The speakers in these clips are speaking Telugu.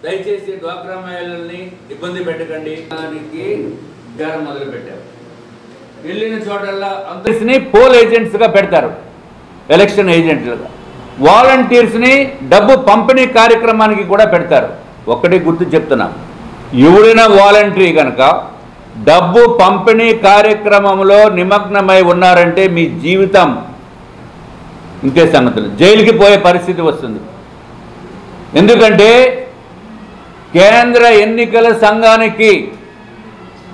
దయచేసి డ్వాక్రా మహిళల్ని ఇబ్బంది పెట్టకండి దానికి బేరం మొదలు పెట్టారు. వెళ్ళిన చోటల్లా అందరిని పోల్ ఏజెంట్స్గా పెడతారు, ఎలక్షన్ ఏజెంట్లుగా. వాలంటీర్స్ని డబ్బు పంపిణీ కార్యక్రమానికి కూడా పెడతారు. ఒక్కటి గుర్తు చెప్తున్నాం, ఎవరైనా వాలంటీర్ కనుక డబ్బు పంపిణీ కార్యక్రమంలో నిమగ్నమై ఉన్నారంటే మీ జీవితం ఇంకే సంగతులు, జైలుకి పోయే పరిస్థితి వస్తుంది. ఎందుకంటే కేంద్ర ఎన్నికల సంఘానికి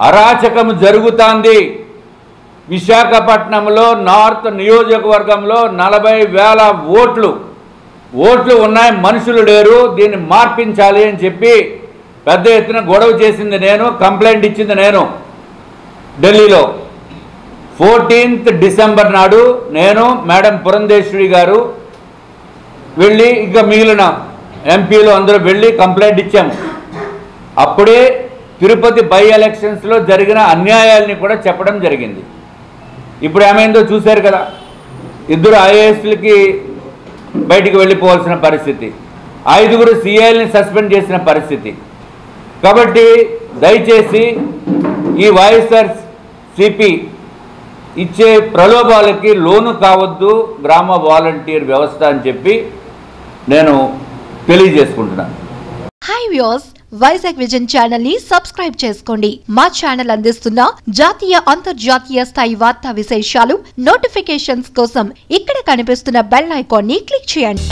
అరాచకం జరుగుతోంది. విశాఖపట్నంలో నార్త్ నియోజకవర్గంలో 40,000 ఓట్లు ఉన్నాయి, మనుషులు లేరు, దీన్ని మార్పించాలి అని చెప్పి పెద్ద ఎత్తున గొడవ చేసింది నేను, కంప్లైంట్ ఇచ్చింది నేను. ఢిల్లీలో 14th డిసెంబర్ నాడు నేను, మేడం పురంధేశ్వరి గారు వెళ్ళి ఇంకా మిగిలిన ఎంపీలు అందరూ వెళ్ళి కంప్లైంట్ ఇచ్చాము. అప్పుడే తిరుపతి బై ఎలక్షన్స్లో జరిగిన అన్యాయాల్ని కూడా చెప్పడం జరిగింది. ఇప్పుడు ఏమైందో చూశారు కదా, 2 ఐఏఎస్లకి బయటికి వెళ్ళిపోవాల్సిన పరిస్థితి, 5 సిఐల్ని సస్పెండ్ చేసిన పరిస్థితి. కాబట్టి దయచేసి ఈ వైఎస్ఆర్ సిపి ఇచ్చే ప్రలోభాలకి లోను కావద్దు గ్రామ వాలంటీర్ వ్యవస్థ అని చెప్పి నేను తెలియజేసుకుంటున్నాను. Hi viewers, Vizag vision channel ని సబ్స్క్రైబ్ చేసుకోండి. మా ఛానల్ అందిస్తున్న జాతీయ అంతర్జాతీయ స్థాయి వార్తా విశేషాలు నోటిఫికేషన్స్ కోసం ఇక్కడ కనిపిస్తున్న బెల్ ఐకాన్ ని క్లిక్ చేయండి.